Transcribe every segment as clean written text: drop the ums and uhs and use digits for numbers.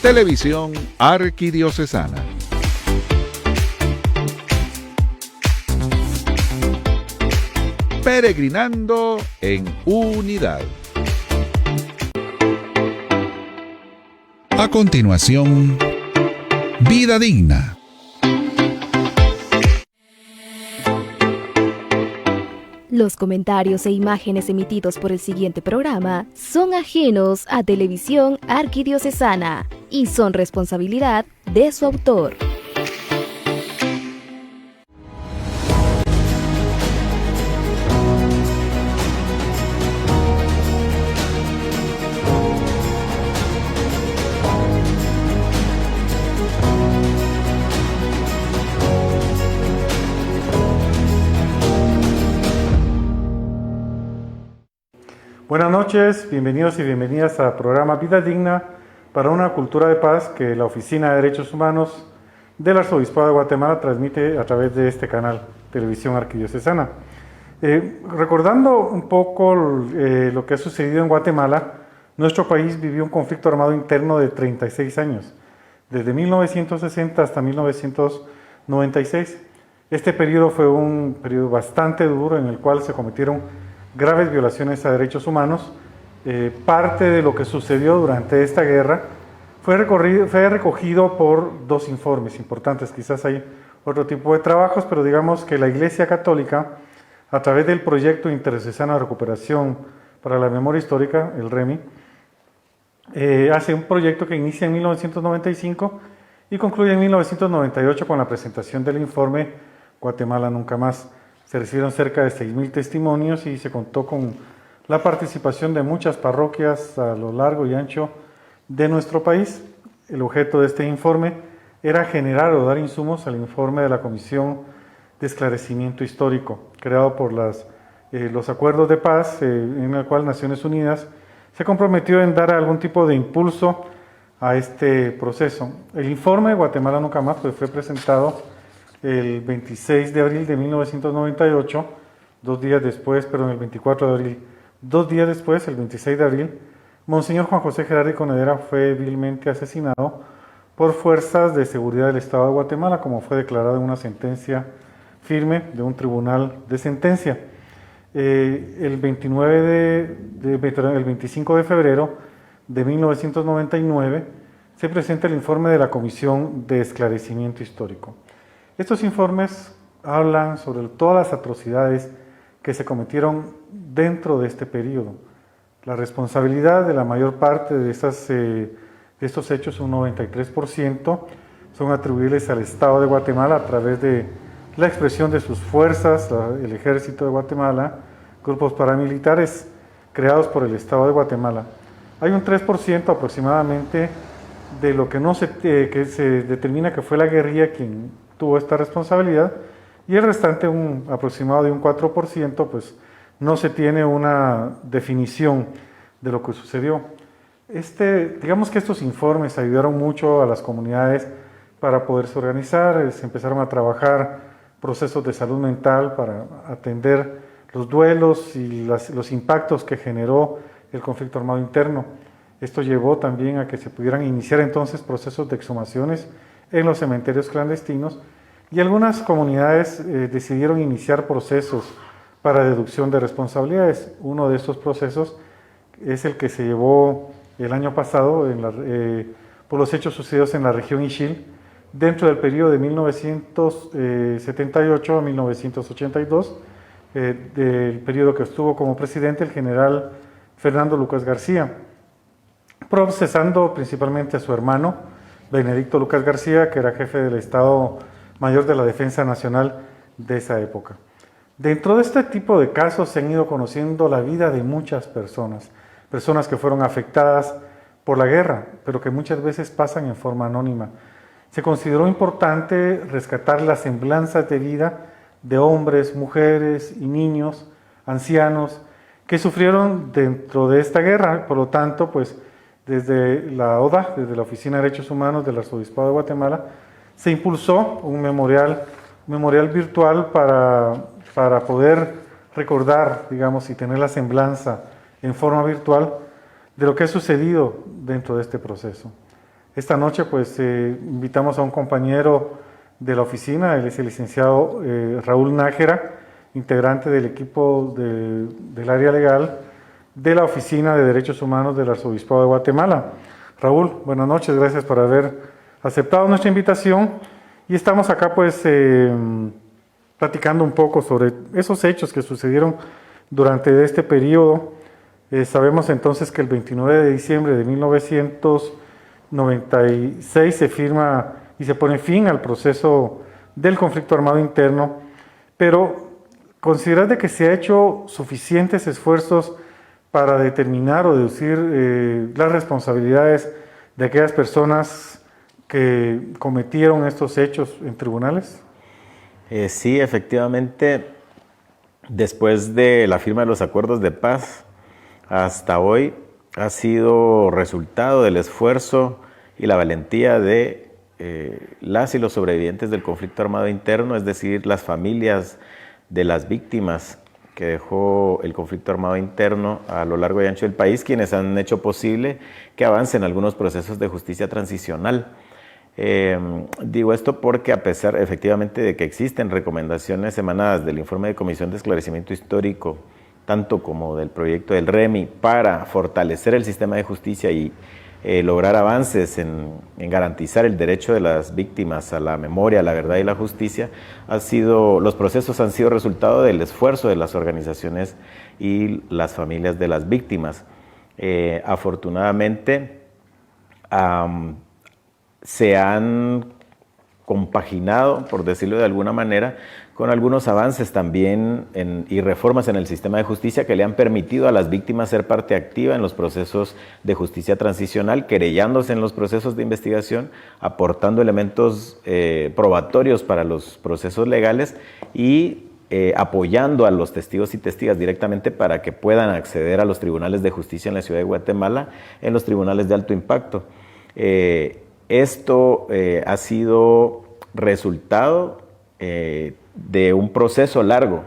Televisión Arquidiocesana. Peregrinando en unidad. A continuación, Vida Digna. Los comentarios e imágenes emitidos por el siguiente programa son ajenos a Televisión Arquidiocesana y son responsabilidad de su autor. Buenas noches, bienvenidos y bienvenidas al programa Vida Digna para una cultura de paz que la Oficina de Derechos Humanos del Arzobispado de Guatemala transmite a través de este canal, Televisión Arquidiocesana. Recordando un poco lo que ha sucedido en Guatemala, nuestro país vivió un conflicto armado interno de 36 años, desde 1960 hasta 1996. Este periodo fue un periodo bastante duro en el cual se cometieron graves violaciones a derechos humanos. Parte de lo que sucedió durante esta guerra fue recogido por dos informes importantes. Quizás hay otro tipo de trabajos, pero digamos que la Iglesia Católica, a través del Proyecto Interdiocesano de Recuperación para la Memoria Histórica, el REMI, hace un proyecto que inicia en 1995 y concluye en 1998 con la presentación del informe Guatemala Nunca Más. Se recibieron cerca de 6.000 testimonios y se contó con la participación de muchas parroquias a lo largo y ancho de nuestro país. El objeto de este informe era generar o dar insumos al informe de la Comisión de Esclarecimiento Histórico, creado por los acuerdos de paz, en el cual Naciones Unidas se comprometió en dar algún tipo de impulso a este proceso. El informe Guatemala Nunca Más fue presentado el 26 de abril de 1998, el 24 de abril, 2 días después, el 26 de abril, Monseñor Juan José Gerardi Conedera fue vilmente asesinado por fuerzas de seguridad del Estado de Guatemala, como fue declarado en una sentencia firme de un tribunal de sentencia. El 25 de febrero de 1999 se presenta el informe de la Comisión de Esclarecimiento Histórico. Estos informes hablan sobre todas las atrocidades que se cometieron dentro de este periodo. La responsabilidad de la mayor parte de estos hechos, un 93%, son atribuibles al Estado de Guatemala a través de la expresión de sus fuerzas, el Ejército de Guatemala, grupos paramilitares creados por el Estado de Guatemala. Hay un 3% aproximadamente de lo que que se determina que fue la guerrilla quien tuvo esta responsabilidad, y el restante, un aproximado de un 4%, pues no se tiene una definición de lo que sucedió. Digamos que estos informes ayudaron mucho a las comunidades para poderse organizar. Se empezaron a trabajar procesos de salud mental para atender los duelos y los impactos que generó el conflicto armado interno. Esto llevó también a que se pudieran iniciar entonces procesos de exhumaciones en los cementerios clandestinos, y algunas comunidades decidieron iniciar procesos para deducción de responsabilidades. Uno de estos procesos es el que se llevó el año pasado por los hechos sucedidos en la región Ixil, dentro del periodo de 1978 a 1982, del periodo que estuvo como presidente el general Fernando Lucas García, procesando principalmente a su hermano Benedicto Lucas García, que era jefe del Estado Mayor de la Defensa Nacional de esa época. Dentro de este tipo de casos se han ido conociendo la vida de muchas personas que fueron afectadas por la guerra, pero que muchas veces pasan en forma anónima. Se consideró importante rescatar las semblanzas de vida de hombres, mujeres y niños, ancianos, que sufrieron dentro de esta guerra. Por lo tanto, pues, desde la ODA, desde la Oficina de Derechos Humanos del Arzobispado de Guatemala, se impulsó un memorial virtual para poder recordar, digamos, y tener la semblanza en forma virtual de lo que ha sucedido dentro de este proceso. Esta noche pues invitamos a un compañero de la oficina, él es el licenciado Raúl Nájera, integrante del equipo del área legal de la Oficina de Derechos Humanos del Arzobispado de Guatemala. Raúl, buenas noches, gracias por haber aceptado nuestra invitación y estamos acá pues platicando un poco sobre esos hechos que sucedieron durante este periodo. Sabemos entonces que el 29 de diciembre de 1996 se firma y se pone fin al proceso del conflicto armado interno, pero ¿consideras de que se ha hecho suficientes esfuerzos para determinar o deducir las responsabilidades de aquellas personas que cometieron estos hechos en tribunales? Sí, efectivamente, después de la firma de los acuerdos de paz, hasta hoy ha sido resultado del esfuerzo y la valentía de las y los sobrevivientes del conflicto armado interno, es decir, las familias de las víctimas que dejó el conflicto armado interno a lo largo y ancho del país, quienes han hecho posible que avancen algunos procesos de justicia transicional. Digo esto porque a pesar efectivamente de que existen recomendaciones emanadas del informe de Comisión de Esclarecimiento Histórico, tanto como del proyecto del REMI, para fortalecer el sistema de justicia y lograr avances en garantizar el derecho de las víctimas a la memoria, a la verdad y la justicia, los procesos han sido resultado del esfuerzo de las organizaciones y las familias de las víctimas. Afortunadamente, se han compaginado, por decirlo de alguna manera, con algunos avances también y reformas en el sistema de justicia que le han permitido a las víctimas ser parte activa en los procesos de justicia transicional, querellándose en los procesos de investigación, aportando elementos probatorios para los procesos legales y apoyando a los testigos y testigas directamente para que puedan acceder a los tribunales de justicia en la ciudad de Guatemala, en los tribunales de alto impacto. Esto ha sido resultado de un proceso largo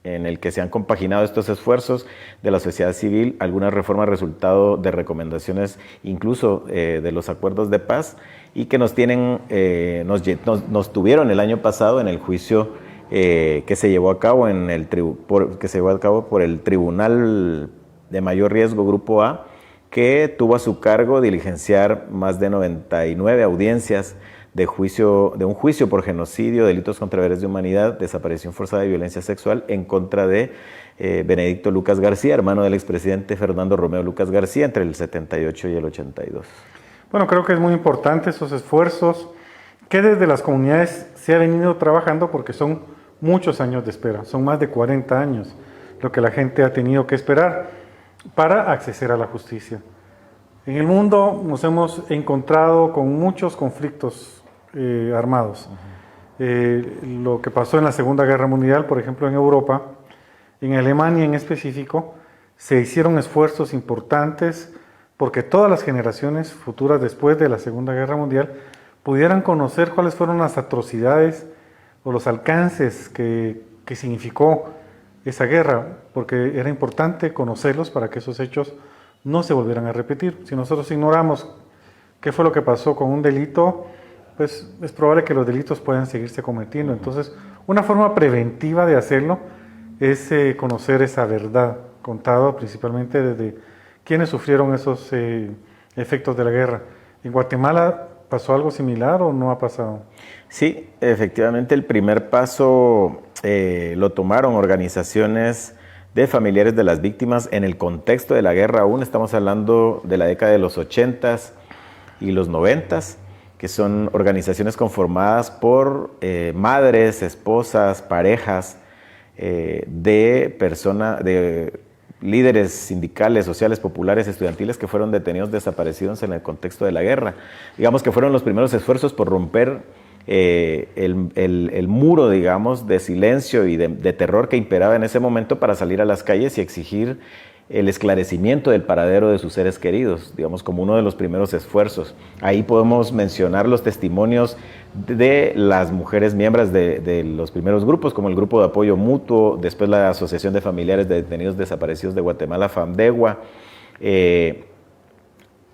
en el que se han compaginado estos esfuerzos de la sociedad civil, algunas reformas resultado de recomendaciones incluso de los acuerdos de paz y que nos tuvieron el año pasado en el juicio que se llevó a cabo por el Tribunal de Mayor Riesgo Grupo A, que tuvo a su cargo diligenciar más de 99 audiencias de un juicio por genocidio, delitos contra deberes de humanidad, desaparición forzada y violencia sexual en contra de Benedicto Lucas García, hermano del expresidente Fernando Romeo Lucas García, entre el 78 y el 82. Bueno, creo que es muy importante esos esfuerzos que desde las comunidades se ha venido trabajando porque son muchos años de espera, son más de 40 años lo que la gente ha tenido que esperar para acceder a la justicia. En el mundo nos hemos encontrado con muchos conflictos armados. Lo que pasó en la Segunda Guerra Mundial, por ejemplo, en Europa, en Alemania en específico, se hicieron esfuerzos importantes porque todas las generaciones futuras después de la Segunda Guerra Mundial pudieran conocer cuáles fueron las atrocidades o los alcances que significó esa guerra, porque era importante conocerlos para que esos hechos no se volvieran a repetir. Si nosotros ignoramos qué fue lo que pasó con un delito, pues es probable que los delitos puedan seguirse cometiendo. Entonces, una forma preventiva de hacerlo es conocer esa verdad, contada principalmente desde quienes sufrieron esos efectos de la guerra. ¿En Guatemala pasó algo similar o no ha pasado? Sí, efectivamente el primer paso lo tomaron organizaciones de familiares de las víctimas en el contexto de la guerra aún. Estamos hablando de la década de los 80s y los 90s, que son organizaciones conformadas por madres, esposas, parejas de líderes sindicales, sociales, populares, estudiantiles que fueron detenidos, desaparecidos en el contexto de la guerra. Digamos que fueron los primeros esfuerzos por romper el muro, digamos, de silencio y de terror que imperaba en ese momento para salir a las calles y exigir el esclarecimiento del paradero de sus seres queridos, digamos, como uno de los primeros esfuerzos. Ahí podemos mencionar los testimonios de las mujeres miembros de los primeros grupos, como el Grupo de Apoyo Mutuo, después la Asociación de Familiares de Detenidos Desaparecidos de Guatemala, FAMDEGUA,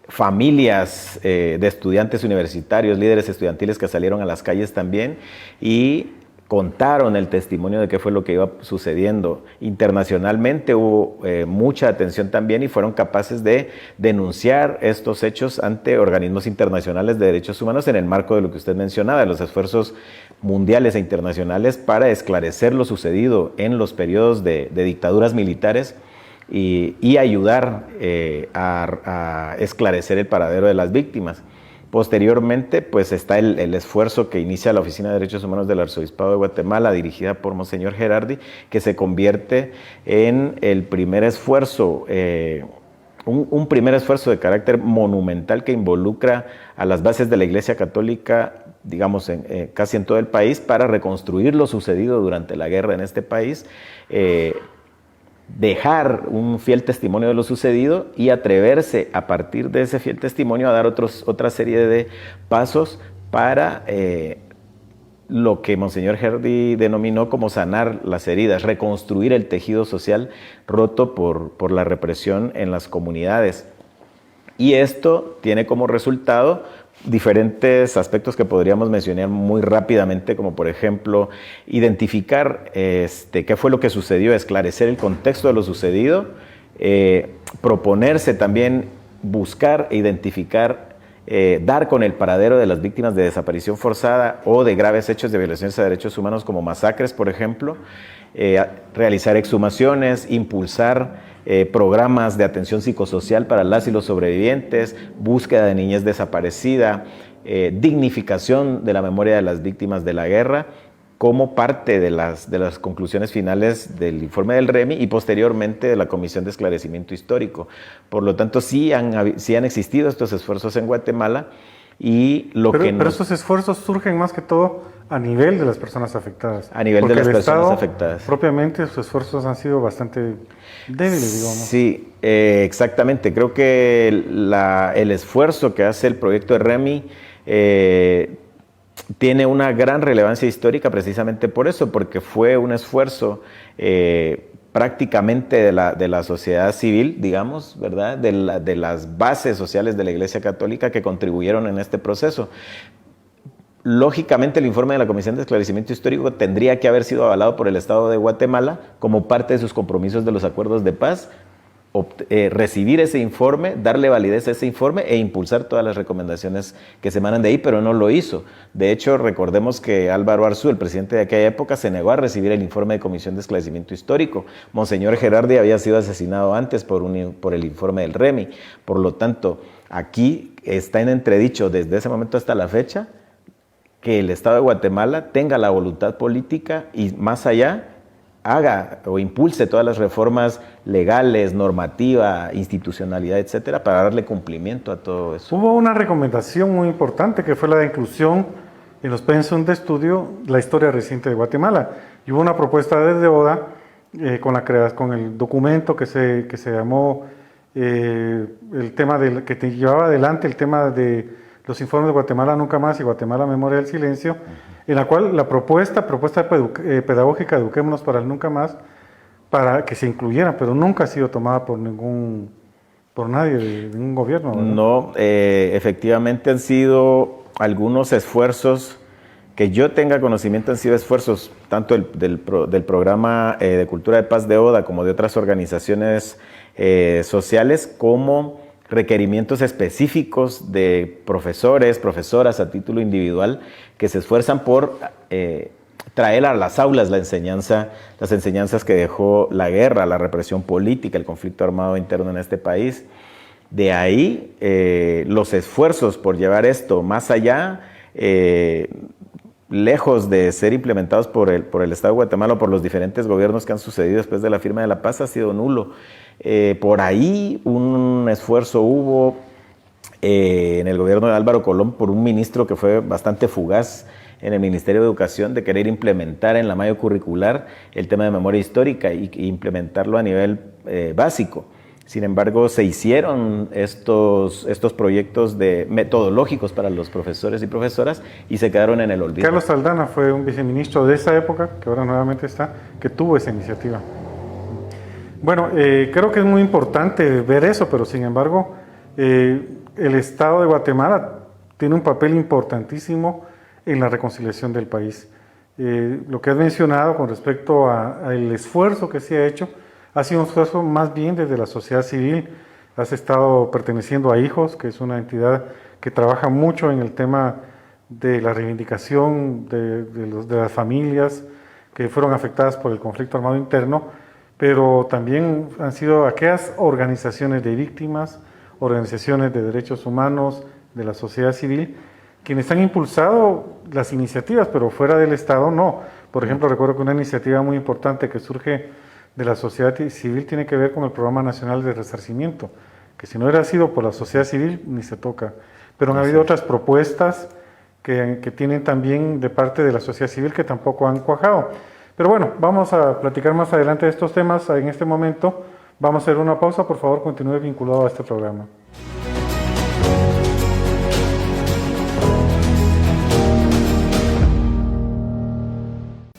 familias de estudiantes universitarios, líderes estudiantiles que salieron a las calles también y contaron el testimonio de qué fue lo que iba sucediendo. Internacionalmente hubo mucha atención también y fueron capaces de denunciar estos hechos ante organismos internacionales de derechos humanos en el marco de lo que usted mencionaba, de los esfuerzos mundiales e internacionales para esclarecer lo sucedido en los periodos de dictaduras militares y ayudar a esclarecer el paradero de las víctimas. Posteriormente, pues está el esfuerzo que inicia la Oficina de Derechos Humanos del Arzobispado de Guatemala, dirigida por Monseñor Gerardi, que se convierte en el primer esfuerzo, un primer esfuerzo de carácter monumental que involucra a las bases de la Iglesia Católica, digamos, casi en todo el país, para reconstruir lo sucedido durante la guerra en este país, dejar un fiel testimonio de lo sucedido y atreverse a partir de ese fiel testimonio a dar otra serie de pasos para lo que Monseñor Gerardi denominó como sanar las heridas, reconstruir el tejido social roto por la represión en las comunidades. Y esto tiene como resultado diferentes aspectos que podríamos mencionar muy rápidamente, como por ejemplo, identificar qué fue lo que sucedió, esclarecer el contexto de lo sucedido, proponerse también buscar e identificar, dar con el paradero de las víctimas de desaparición forzada o de graves hechos de violaciones a derechos humanos como masacres, por ejemplo, realizar exhumaciones, impulsar programas de atención psicosocial para las y los sobrevivientes, búsqueda de niñez desaparecida, dignificación de la memoria de las víctimas de la guerra, como parte de las conclusiones finales del informe del REMI y posteriormente de la Comisión de Esclarecimiento Histórico. Por lo tanto, sí han existido estos esfuerzos en Guatemala y pero estos esfuerzos surgen más que todo a nivel de las personas afectadas. A nivel de las personas afectadas. Propiamente sus esfuerzos han sido bastante débiles, digamos. Sí, exactamente. Creo que el esfuerzo que hace el proyecto de REMI tiene una gran relevancia histórica precisamente por eso, porque fue un esfuerzo prácticamente de la sociedad civil, digamos, ¿verdad? De las bases sociales de la Iglesia Católica que contribuyeron en este proceso. Lógicamente, el informe de la Comisión de Esclarecimiento Histórico tendría que haber sido avalado por el Estado de Guatemala como parte de sus compromisos de los acuerdos de paz, recibir ese informe, darle validez a ese informe e impulsar todas las recomendaciones que se emanan de ahí, pero no lo hizo. De hecho, recordemos que Álvaro Arzú, el presidente de aquella época, se negó a recibir el informe de Comisión de Esclarecimiento Histórico. Monseñor Gerardi había sido asesinado antes por el informe del REMI. Por lo tanto, aquí está en entredicho desde ese momento hasta la fecha que el Estado de Guatemala tenga la voluntad política y más allá haga o impulse todas las reformas legales, normativa, institucionalidad, etcétera, para darle cumplimiento a todo eso. Hubo una recomendación muy importante que fue la de inclusión en los pensum de estudio la historia reciente de Guatemala. Y hubo una propuesta desde ODA con el documento que se llamó el tema que te llevaba adelante el tema de los informes de Guatemala Nunca Más y Guatemala Memoria del Silencio, en la cual la propuesta pedagógica Eduquémonos para el Nunca Más, para que se incluyera, pero nunca ha sido tomada por nadie de ningún gobierno, ¿verdad? No, efectivamente han sido algunos esfuerzos que yo tenga conocimiento, han sido esfuerzos tanto del programa de Cultura de Paz de ODA como de otras organizaciones sociales, como requerimientos específicos de profesores, profesoras a título individual que se esfuerzan por traer a las aulas las enseñanzas que dejó la guerra, la represión política, el conflicto armado interno en este país. De ahí los esfuerzos por llevar esto más allá, lejos de ser implementados por el Estado de Guatemala o por los diferentes gobiernos que han sucedido después de la firma de la paz, ha sido nulo. Por ahí un esfuerzo hubo en el gobierno de Álvaro Colón por un ministro que fue bastante fugaz en el Ministerio de Educación de querer implementar en la malla curricular el tema de memoria histórica y implementarlo a nivel básico. Sin embargo, se hicieron estos proyectos metodológicos para los profesores y profesoras y se quedaron en el olvido. Carlos Aldana fue un viceministro de esa época, que ahora nuevamente está, que tuvo esa iniciativa. Bueno, creo que es muy importante ver eso, pero sin embargo, el Estado de Guatemala tiene un papel importantísimo en la reconciliación del país. Lo que has mencionado con respecto al esfuerzo que se ha hecho, ha sido un esfuerzo más bien desde la sociedad civil. Has estado perteneciendo a HIJOS, que es una entidad que trabaja mucho en el tema de la reivindicación de las familias que fueron afectadas por el conflicto armado interno, pero también han sido aquellas organizaciones de víctimas, organizaciones de derechos humanos, de la sociedad civil, quienes han impulsado las iniciativas, pero fuera del Estado no. Por ejemplo, recuerdo que una iniciativa muy importante que surge de la sociedad civil tiene que ver con el Programa Nacional de Resarcimiento, que si no hubiera sido por la sociedad civil ni se toca. Pero han habido otras propuestas que tienen también de parte de la sociedad civil que tampoco han cuajado. Pero bueno, vamos a platicar más adelante de estos temas. En este momento vamos a hacer una pausa. Por favor, continúe vinculado a este programa.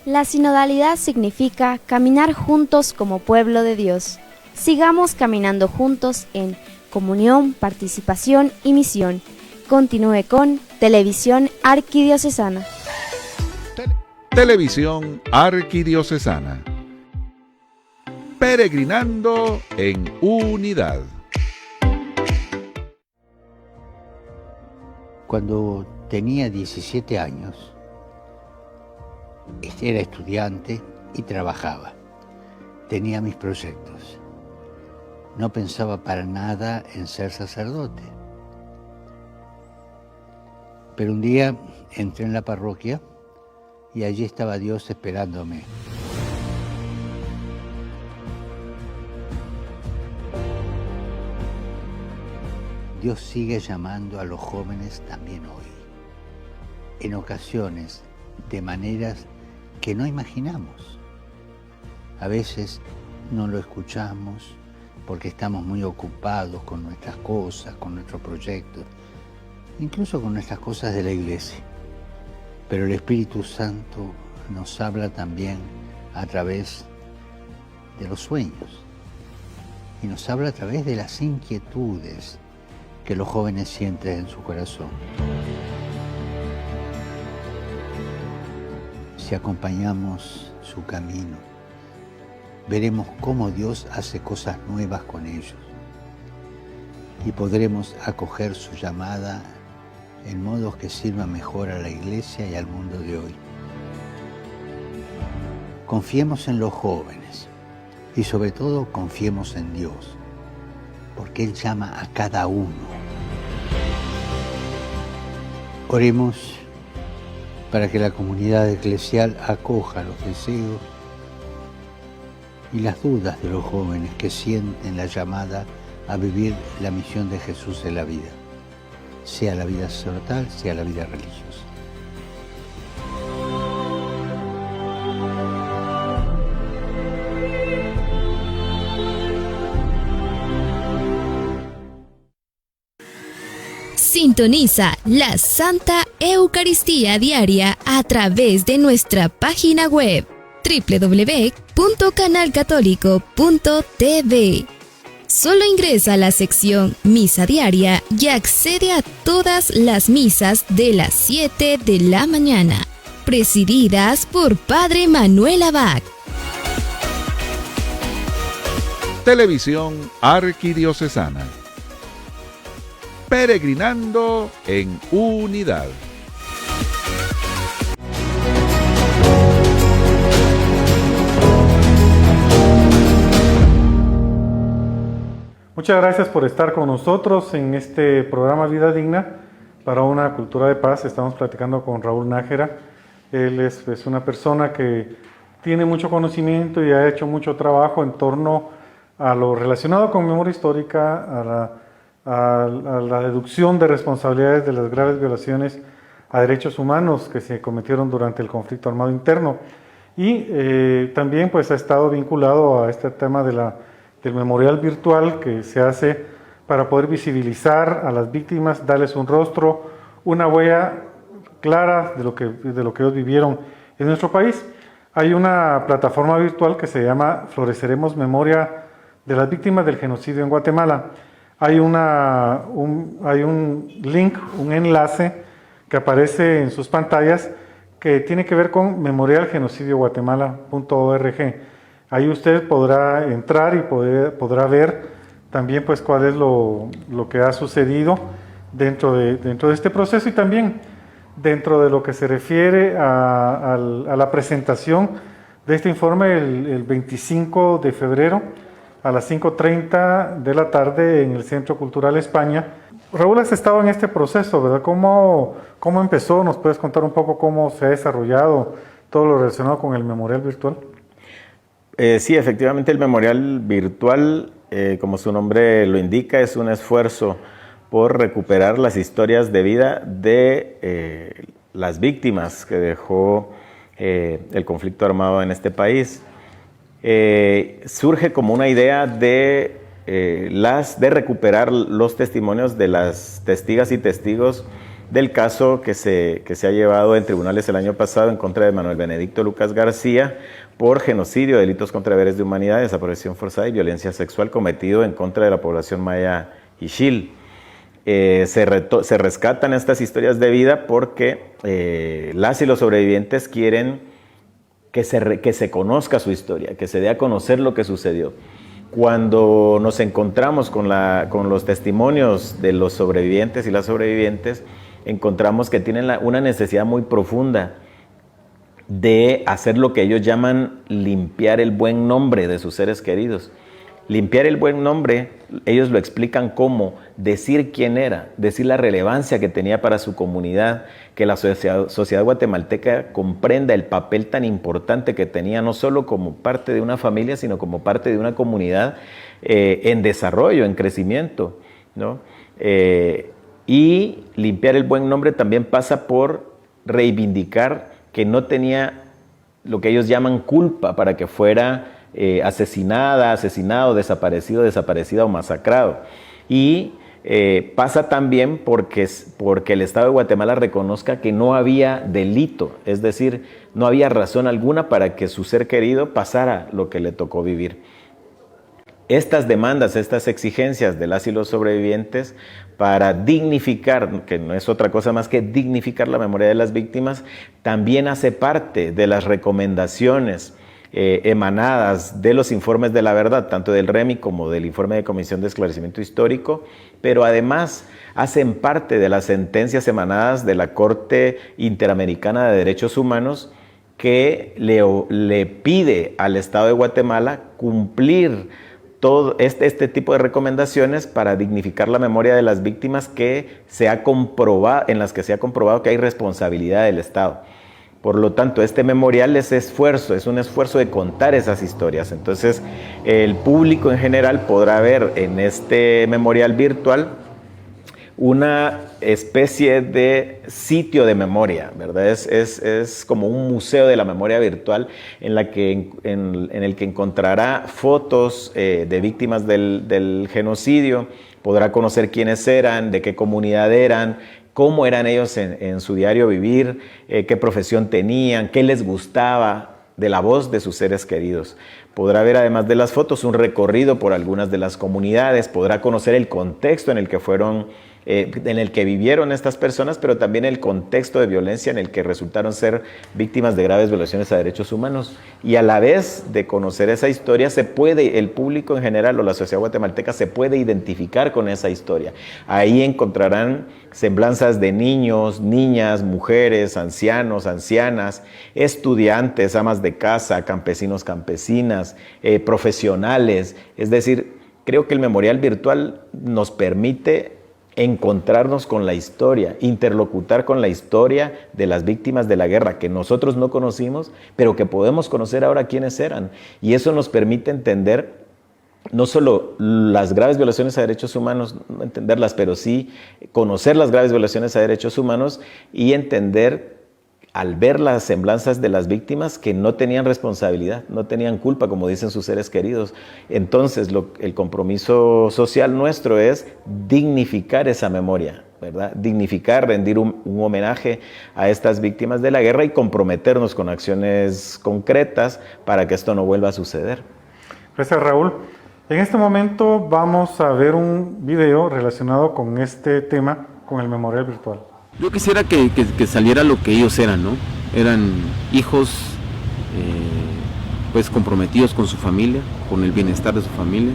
La sinodalidad significa caminar juntos como pueblo de Dios. Sigamos caminando juntos en comunión, participación y misión. Continúe con Televisión Arquidiocesana. Televisión Arquidiocesana. Peregrinando en unidad. Cuando tenía 17 años, era estudiante y trabajaba. Tenía mis proyectos. No pensaba para nada en ser sacerdote. Pero un día entré en la parroquia y allí estaba Dios esperándome. Dios sigue llamando a los jóvenes también hoy, en ocasiones, de maneras que no imaginamos. A veces no lo escuchamos porque estamos muy ocupados con nuestras cosas, con nuestros proyectos, incluso con nuestras cosas de la iglesia. Pero el Espíritu Santo nos habla también a través de los sueños y nos habla a través de las inquietudes que los jóvenes sienten en su corazón. Si acompañamos su camino, veremos cómo Dios hace cosas nuevas con ellos y podremos acoger su llamada en modos que sirvan mejor a la Iglesia y al mundo de hoy. Confiemos en los jóvenes y sobre todo confiemos en Dios, porque Él llama a cada uno. Oremos para que la comunidad eclesial acoja los deseos y las dudas de los jóvenes que sienten la llamada a vivir la misión de Jesús en la vida, sea la vida sacerdotal, sea la vida religiosa. Sintoniza la Santa Eucaristía Diaria a través de nuestra página web www.canalcatólico.tv. Solo ingresa a la sección Misa Diaria y accede a todas las misas de las 7 de la mañana, presididas por Padre Manuel Abad. Televisión Arquidiocesana. Peregrinando en unidad. Muchas gracias por estar con nosotros en este programa Vida Digna para una cultura de paz. Estamos platicando con Raúl Nájera. Él es una persona que tiene mucho conocimiento y ha hecho mucho trabajo en torno a lo relacionado con memoria histórica, a la deducción de responsabilidades de las graves violaciones a derechos humanos que se cometieron durante el conflicto armado interno. Y también pues ha estado vinculado a este tema del memorial virtual que se hace para poder visibilizar a las víctimas, darles un rostro, una huella clara de lo que ellos vivieron en nuestro país. Hay una plataforma virtual que se llama Floreceremos Memoria de las Víctimas del Genocidio en Guatemala. hay un link, un enlace que aparece en sus pantallas que tiene que ver con memorialgenocidio-guatemala.org. Ahí usted podrá entrar y podrá ver también pues cuál es lo que ha sucedido dentro de este proceso, y también dentro de lo que se refiere a la presentación de este informe el 25 de febrero a las 5:30 de la tarde en el Centro Cultural España. Raúl, has estado en este proceso, ¿verdad? ¿Cómo empezó? ¿Nos puedes contar un poco cómo se ha desarrollado todo lo relacionado con el memorial virtual? Sí, efectivamente el memorial virtual, como su nombre lo indica, es un esfuerzo por recuperar las historias de vida de las víctimas que dejó el conflicto armado en este país. Surge como una idea de recuperar los testimonios de las testigas y testigos del caso que se ha llevado en tribunales el año pasado en contra de Manuel Benedicto Lucas García por genocidio, delitos contra deberes de humanidad, desaparición forzada y violencia sexual cometido en contra de la población maya Ixil. Se rescatan estas historias de vida porque las y los sobrevivientes quieren que se conozca su historia, que se dé a conocer lo que sucedió. Cuando nos encontramos con los testimonios de los sobrevivientes y las sobrevivientes, encontramos que tienen una necesidad muy profunda de hacer lo que ellos llaman limpiar el buen nombre de sus seres queridos. Limpiar el buen nombre, ellos lo explican como decir quién era, decir la relevancia que tenía para su comunidad, que la sociedad guatemalteca comprenda el papel tan importante que tenía, no solo como parte de una familia, sino como parte de una comunidad en desarrollo, en crecimiento, ¿no? Y limpiar el buen nombre también pasa por reivindicar que no tenía lo que ellos llaman culpa para que fuera asesinado, desaparecida o masacrado. Y pasa también porque el Estado de Guatemala reconozca que no había delito, es decir, no había razón alguna para que su ser querido pasara lo que le tocó vivir. Estas demandas, estas exigencias de las y los sobrevivientes para dignificar, que no es otra cosa más que dignificar la memoria de las víctimas, también hace parte de las recomendaciones emanadas de los informes de la verdad, tanto del REMI como del informe de Comisión de Esclarecimiento Histórico, pero además hacen parte de las sentencias emanadas de la Corte Interamericana de Derechos Humanos, que le pide al Estado de Guatemala cumplir todo este tipo de recomendaciones para dignificar la memoria de las víctimas en las que se ha comprobado que hay responsabilidad del Estado. Por lo tanto, este memorial es un esfuerzo de contar esas historias. Entonces, el público en general podrá ver en este memorial virtual una especie de sitio de memoria, ¿verdad? Es como un museo de la memoria virtual en el que encontrará fotos de víctimas del genocidio, podrá conocer quiénes eran, de qué comunidad eran, cómo eran ellos en su diario vivir, qué profesión tenían, qué les gustaba de la voz de sus seres queridos. Podrá ver, además de las fotos, un recorrido por algunas de las comunidades, podrá conocer el contexto en el que vivieron estas personas, pero también el contexto de violencia en el que resultaron ser víctimas de graves violaciones a derechos humanos. Y a la vez de conocer esa historia, el público en general o la sociedad guatemalteca se puede identificar con esa historia. Ahí encontrarán semblanzas de niños, niñas, mujeres, ancianos, ancianas, estudiantes, amas de casa, campesinos, campesinas, profesionales. Es decir, creo que el memorial virtual nos permite encontrarnos con la historia, interlocutar con la historia de las víctimas de la guerra que nosotros no conocimos, pero que podemos conocer ahora quiénes eran. Y eso nos permite entender no solo las graves violaciones a derechos humanos, no entenderlas, pero sí conocer las graves violaciones a derechos humanos y entender, al ver las semblanzas de las víctimas, que no tenían responsabilidad, no tenían culpa, como dicen sus seres queridos. Entonces, el compromiso social nuestro es dignificar esa memoria, ¿verdad? Dignificar, rendir un homenaje a estas víctimas de la guerra y comprometernos con acciones concretas para que esto no vuelva a suceder. Gracias, Raúl. En este momento vamos a ver un video relacionado con este tema, con el memorial virtual. Yo quisiera que saliera lo que ellos eran, ¿no? Eran hijos pues comprometidos con su familia, con el bienestar de su familia.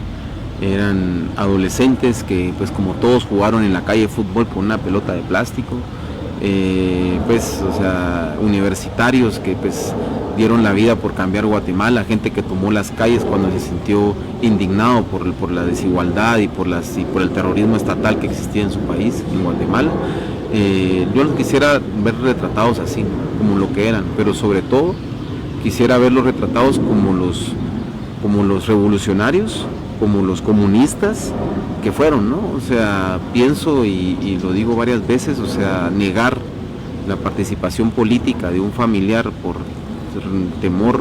Eran adolescentes que pues como todos jugaron en la calle fútbol con una pelota de plástico. Pues, o sea, universitarios que pues dieron la vida por cambiar Guatemala, gente que tomó las calles cuando se sintió indignado por la desigualdad y por el terrorismo estatal que existía en su país, en Guatemala. Yo los quisiera ver retratados así, como lo que eran, pero sobre todo quisiera verlos retratados como los revolucionarios, como los comunistas que fueron, ¿no? O sea, pienso y lo digo varias veces, o sea, negar la participación política de un familiar por temor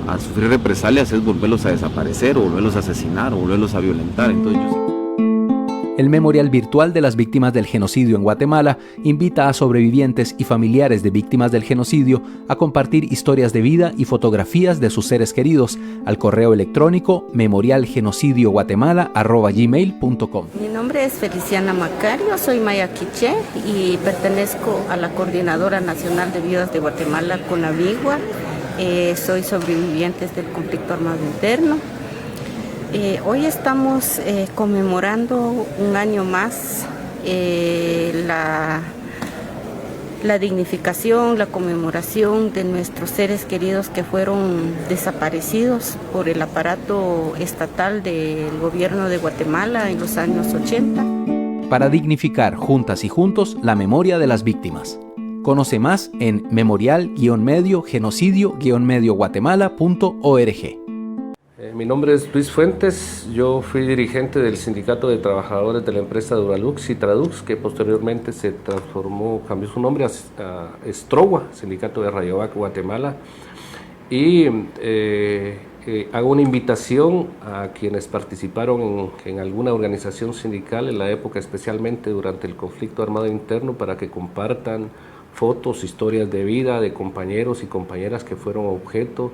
a sufrir represalias es volverlos a desaparecer, o volverlos a asesinar, o volverlos a violentar. Entonces El Memorial Virtual de las Víctimas del Genocidio en Guatemala invita a sobrevivientes y familiares de víctimas del genocidio a compartir historias de vida y fotografías de sus seres queridos al correo electrónico memorialgenocidio.guatemala@gmail.com. Mi nombre es Feliciana Macario, soy maya quiché y pertenezco a la Coordinadora Nacional de Viudas de Guatemala, CONAVIGUA. Soy sobreviviente del conflicto armado interno. Hoy estamos conmemorando un año más la dignificación, la conmemoración de nuestros seres queridos que fueron desaparecidos por el aparato estatal del gobierno de Guatemala en los años 80. Para dignificar juntas y juntos la memoria de las víctimas. Conoce más en memorial-genocidio-guatemala.org. Mi nombre es Luis Fuentes, yo fui dirigente del Sindicato de Trabajadores de la empresa Duralux y Tradux, que posteriormente se transformó, cambió su nombre a Estrowa, Sindicato de Rayovac, Guatemala, y hago una invitación a quienes participaron en alguna organización sindical en la época, especialmente durante el conflicto armado interno, para que compartan fotos, historias de vida de compañeros y compañeras que fueron objeto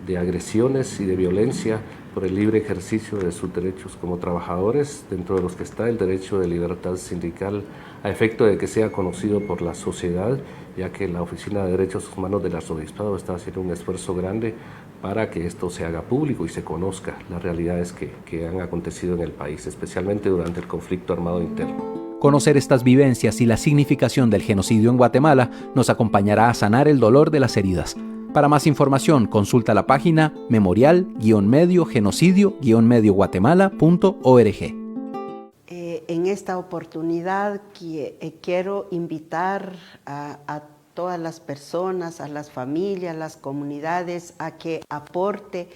de agresiones y de violencia por el libre ejercicio de sus derechos como trabajadores, dentro de los que está el derecho de libertad sindical, a efecto de que sea conocido por la sociedad, ya que la Oficina de Derechos Humanos del Arzobispado está haciendo un esfuerzo grande para que esto se haga público y se conozca las realidades que han acontecido en el país, especialmente durante el conflicto armado interno. Conocer estas vivencias y la significación del genocidio en Guatemala nos acompañará a sanar el dolor de las heridas. Para más información, consulta la página memorial-genocidio-guatemala.org. En esta oportunidad quiero invitar a todas las personas, a las familias, a las comunidades, a que aporte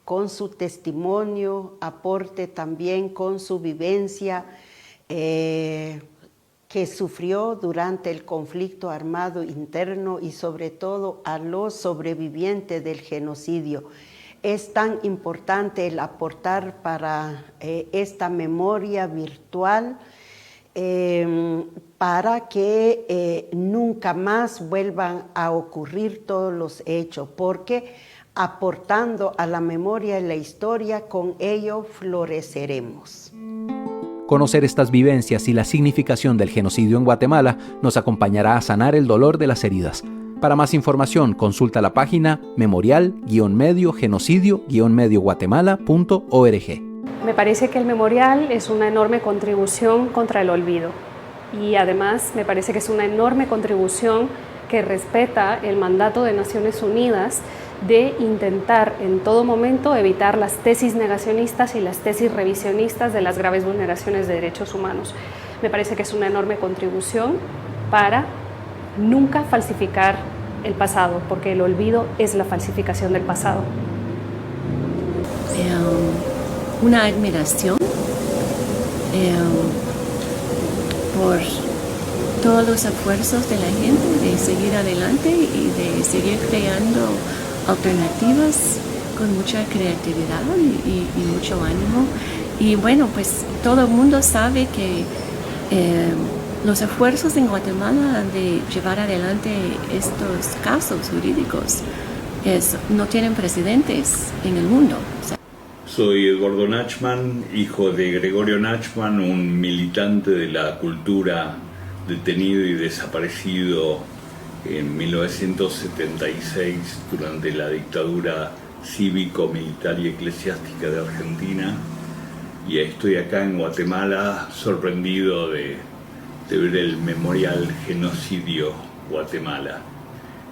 con su testimonio, aporte también con su vivencia que sufrió durante el conflicto armado interno y sobre todo a los sobrevivientes del genocidio. Es tan importante el aportar para esta memoria virtual para que nunca más vuelvan a ocurrir todos los hechos, porque aportando a la memoria y la historia, con ello floreceremos. Conocer estas vivencias y la significación del genocidio en Guatemala nos acompañará a sanar el dolor de las heridas. Para más información, consulta la página memorial-genocidio-guatemala.org. Me parece que el memorial es una enorme contribución contra el olvido y además me parece que es una enorme contribución que respeta el mandato de Naciones Unidas de intentar en todo momento evitar las tesis negacionistas y las tesis revisionistas de las graves vulneraciones de derechos humanos. Me parece que es una enorme contribución para nunca falsificar el pasado, porque el olvido es la falsificación del pasado. Una admiración por todos los esfuerzos de la gente de seguir adelante y de seguir creando alternativas con mucha creatividad y mucho ánimo. Y bueno, pues todo el mundo sabe que los esfuerzos en Guatemala de llevar adelante estos casos jurídicos no tienen precedentes en el mundo. Soy Eduardo Nachman, hijo de Gregorio Nachman, un militante de la cultura detenido y desaparecido en 1976 durante la dictadura cívico-militar y eclesiástica de Argentina. Y estoy acá en Guatemala sorprendido de ver el memorial Genocidio Guatemala.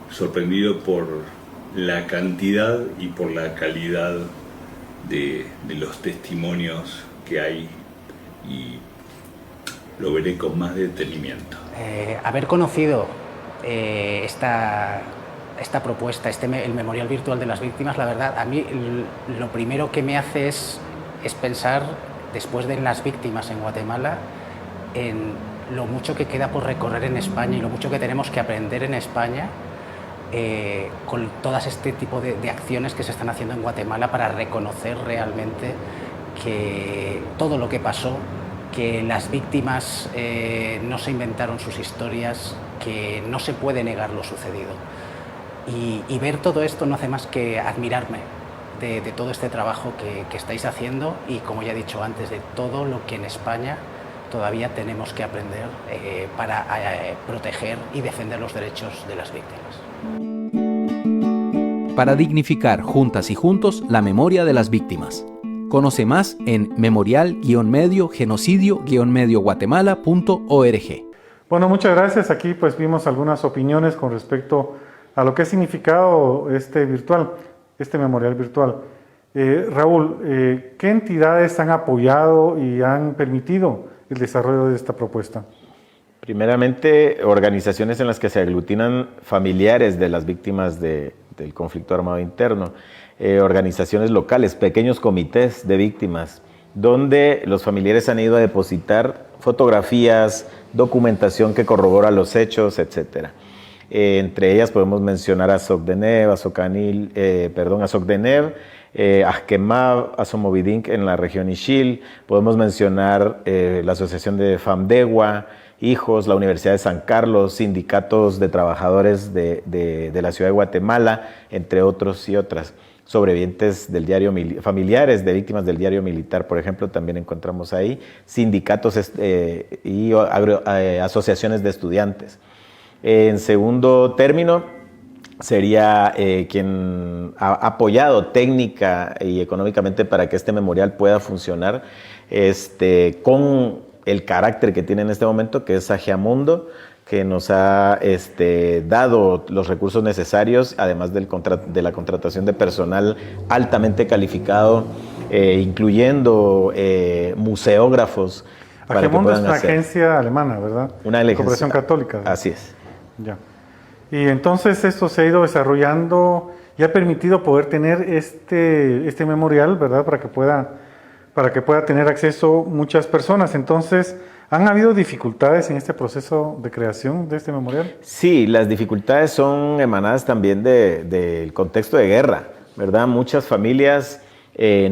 Sorprendido por la cantidad y por la calidad de los testimonios que hay, y lo veré con más detenimiento. Haber conocido esta propuesta, el Memorial Virtual de las Víctimas, la verdad, a mí lo primero que me hace es pensar, después de las víctimas en Guatemala, en lo mucho que queda por recorrer en España y lo mucho que tenemos que aprender en España con todas este tipo de acciones que se están haciendo en Guatemala para reconocer realmente que todo lo que pasó, que las víctimas no se inventaron sus historias, que no se puede negar lo sucedido. Y ver todo esto no hace más que admirarme de todo este trabajo que estáis haciendo, y, como ya he dicho antes, de todo lo que en España todavía tenemos que aprender para proteger y defender los derechos de las víctimas. Para dignificar juntas y juntos la memoria de las víctimas. Conoce más en memorial-genocidio-guatemala.org. Bueno, muchas gracias. Aquí pues vimos algunas opiniones con respecto a lo que ha significado este memorial virtual. Raúl, ¿qué entidades han apoyado y han permitido el desarrollo de esta propuesta? Primeramente, organizaciones en las que se aglutinan familiares de las víctimas del conflicto armado interno, organizaciones locales, pequeños comités de víctimas, donde los familiares han ido a depositar fotografías, documentación que corrobora los hechos, etc. Entre ellas podemos mencionar a Socdenev, Ashkemab, Asomovidink en la región Ixil, podemos mencionar la Asociación de FAMDEGUA, Hijos, la Universidad de San Carlos, sindicatos de trabajadores de la ciudad de Guatemala, entre otros y otras. Sobrevivientes del diario, familiares de víctimas del diario militar, por ejemplo, también encontramos ahí, sindicatos y asociaciones de estudiantes. En segundo término, sería quien ha apoyado técnica y económicamente para que este memorial pueda funcionar con el carácter que tiene en este momento, que es Sagiamundo, que nos ha dado los recursos necesarios, además de la contratación de personal altamente calificado, incluyendo museógrafos. Sagiamundo es una agencia alemana, ¿verdad? Una Cooperación Católica. Así es. Ya. Y entonces esto se ha ido desarrollando y ha permitido poder tener este memorial, ¿verdad? Para que pueda tener acceso muchas personas. Entonces, ¿han habido dificultades en este proceso de creación de este memorial? Sí, las dificultades son emanadas también del contexto de guerra, ¿verdad? Muchas familias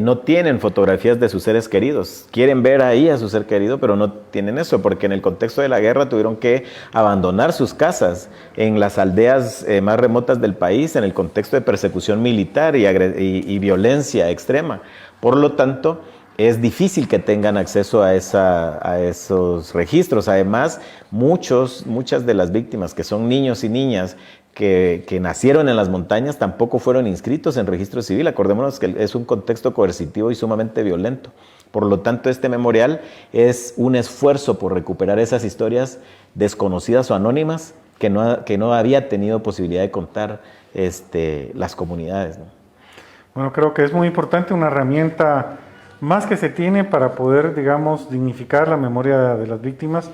no tienen fotografías de sus seres queridos. Quieren ver ahí a su ser querido, pero no tienen eso, porque en el contexto de la guerra tuvieron que abandonar sus casas en las aldeas más remotas del país, en el contexto de persecución militar y violencia extrema. Por lo tanto, es difícil que tengan acceso a esos registros. Además, muchas de las víctimas que son niños y niñas que nacieron en las montañas tampoco fueron inscritos en registro civil. Acordémonos que es un contexto coercitivo y sumamente violento. Por lo tanto, este memorial es un esfuerzo por recuperar esas historias desconocidas o anónimas que no había tenido posibilidad de contar las comunidades, ¿no? Bueno, creo que es muy importante, una herramienta más que se tiene para poder, digamos, dignificar la memoria de las víctimas,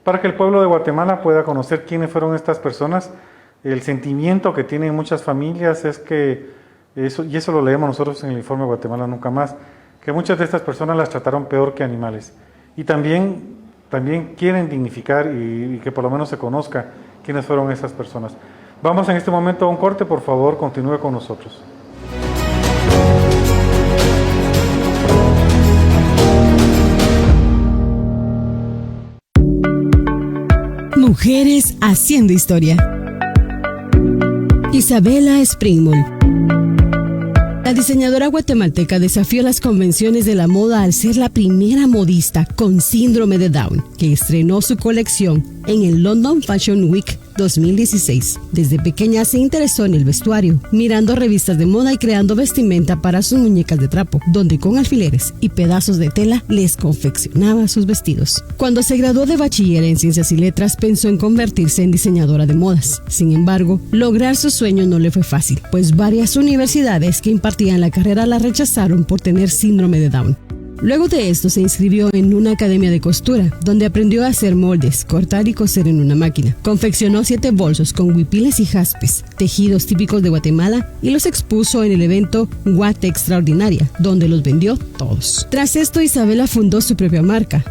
para que el pueblo de Guatemala pueda conocer quiénes fueron estas personas. El sentimiento que tienen muchas familias es que, y eso lo leemos nosotros en el informe Guatemala Nunca Más, que muchas de estas personas las trataron peor que animales. Y también quieren dignificar y que por lo menos se conozca quiénes fueron esas personas. Vamos en este momento a un corte, por favor, continúe con nosotros. Mujeres haciendo historia. Isabela Springmull. La diseñadora guatemalteca desafió las convenciones de la moda al ser la primera modista con síndrome de Down, que estrenó su colección en el London Fashion Week 2016. Desde pequeña se interesó en el vestuario, mirando revistas de moda y creando vestimenta para sus muñecas de trapo, donde con alfileres y pedazos de tela les confeccionaba sus vestidos. Cuando se graduó de bachiller en Ciencias y Letras, pensó en convertirse en diseñadora de modas. Sin embargo, lograr su sueño no le fue fácil, pues varias universidades que impartían la carrera la rechazaron por tener síndrome de Down. Luego de esto se inscribió en una academia de costura, donde aprendió a hacer moldes, cortar y coser en una máquina. Confeccionó 7 bolsos con huipiles y jaspes, tejidos típicos de Guatemala, y los expuso en el evento Guate Extraordinaria, donde los vendió todos. Tras esto, Isabela fundó su propia marca,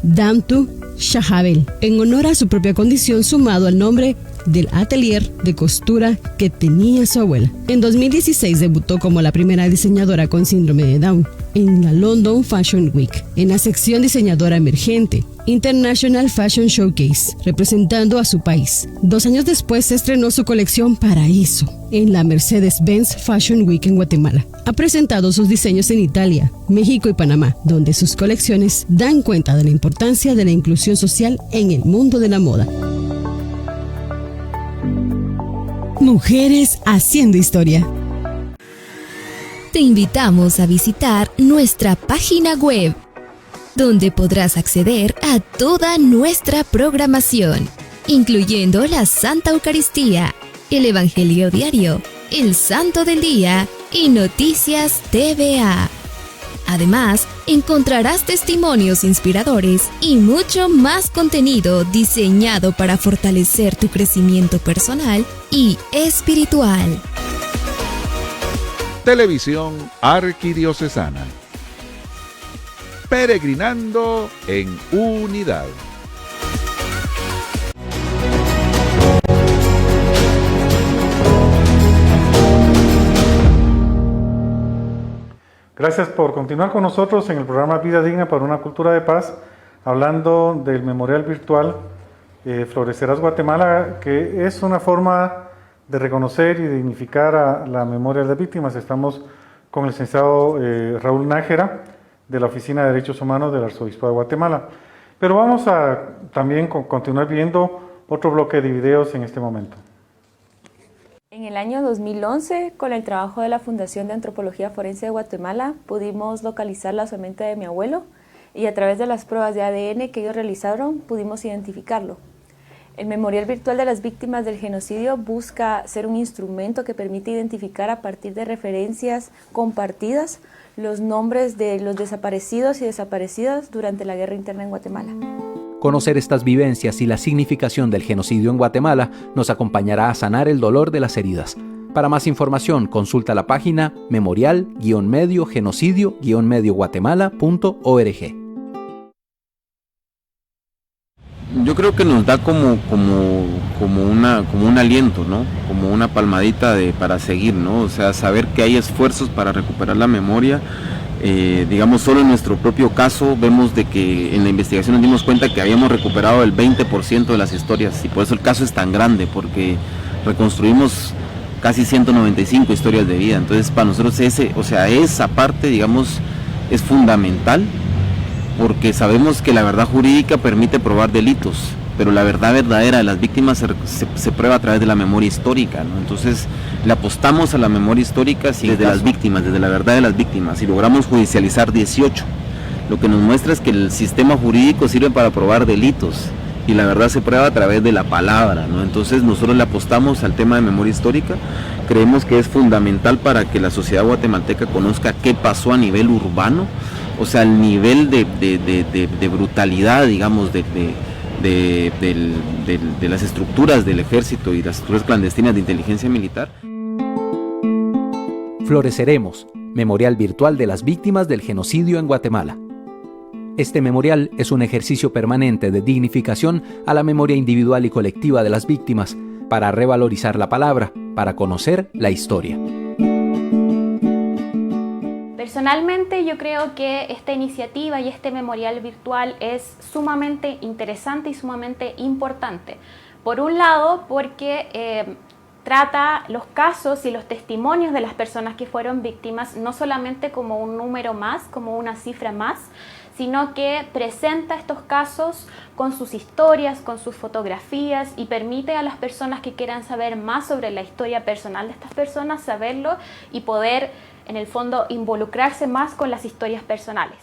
Damtu Shahabel, en honor a su propia condición, sumado al nombre del atelier de costura que tenía su abuela. En 2016 debutó como la primera diseñadora con síndrome de Down en la London Fashion Week, en la sección diseñadora emergente, International Fashion Showcase, representando a su país. 2 años después se estrenó su colección Paraíso en la Mercedes-Benz Fashion Week en Guatemala. Ha presentado sus diseños en Italia, México y Panamá, donde sus colecciones dan cuenta de la importancia de la inclusión social en el mundo de la moda. Mujeres haciendo historia. Te invitamos a visitar nuestra página web, donde podrás acceder a toda nuestra programación, incluyendo la Santa Eucaristía, el Evangelio Diario, el Santo del Día y Noticias TVA. Además, encontrarás testimonios inspiradores y mucho más contenido diseñado para fortalecer tu crecimiento personal y espiritual. Televisión Arquidiocesana. Peregrinando en unidad. Gracias por continuar con nosotros en el programa Vida Digna para una Cultura de Paz, hablando del memorial virtual Florecerás Guatemala, que es una forma de reconocer y dignificar a la memoria de las víctimas. Estamos con el licenciado Raúl Nájera, de la Oficina de Derechos Humanos del Arzobispado de Guatemala. Pero vamos a también continuar viendo otro bloque de videos en este momento. En el año 2011, con el trabajo de la Fundación de Antropología Forense de Guatemala, pudimos localizar la osamenta de mi abuelo y a través de las pruebas de ADN que ellos realizaron pudimos identificarlo. El Memorial Virtual de las Víctimas del Genocidio busca ser un instrumento que permite identificar a partir de referencias compartidas los nombres de los desaparecidos y desaparecidas durante la guerra interna en Guatemala. Conocer estas vivencias y la significación del genocidio en Guatemala nos acompañará a sanar el dolor de las heridas. Para más información, consulta la página memorial-genocidio-guatemala.org. Yo creo que nos da como un aliento, ¿no? Como una palmadita para seguir, ¿no? O sea, saber que hay esfuerzos para recuperar la memoria. Digamos, solo en nuestro propio caso vemos de que en la investigación nos dimos cuenta que habíamos recuperado el 20% de las historias, y por eso el caso es tan grande, porque reconstruimos casi 195 historias de vida. Entonces, para nosotros esa parte, digamos, es fundamental, porque sabemos que la verdad jurídica permite probar delitos, pero la verdad verdadera de las víctimas se prueba a través de la memoria histórica, ¿no? Entonces le apostamos a la memoria histórica desde las víctimas, desde la verdad de las víctimas, y logramos judicializar 18. Lo que nos muestra es que el sistema jurídico sirve para probar delitos, y la verdad se prueba a través de la palabra, ¿no? Entonces nosotros le apostamos al tema de memoria histórica. Creemos que es fundamental para que la sociedad guatemalteca conozca qué pasó a nivel urbano, o sea, el nivel de brutalidad, digamos, de las estructuras del ejército y las estructuras clandestinas de inteligencia militar. Floreceremos, Memorial Virtual de las Víctimas del Genocidio en Guatemala. Este memorial es un ejercicio permanente de dignificación a la memoria individual y colectiva de las víctimas, para revalorizar la palabra, para conocer la historia. Personalmente yo creo que esta iniciativa y este memorial virtual es sumamente interesante y sumamente importante. Por un lado, porque trata los casos y los testimonios de las personas que fueron víctimas no solamente como un número más, como una cifra más, sino que presenta estos casos con sus historias, con sus fotografías y permite a las personas que quieran saber más sobre la historia personal de estas personas saberlo y poder, en el fondo, involucrarse más con las historias personales.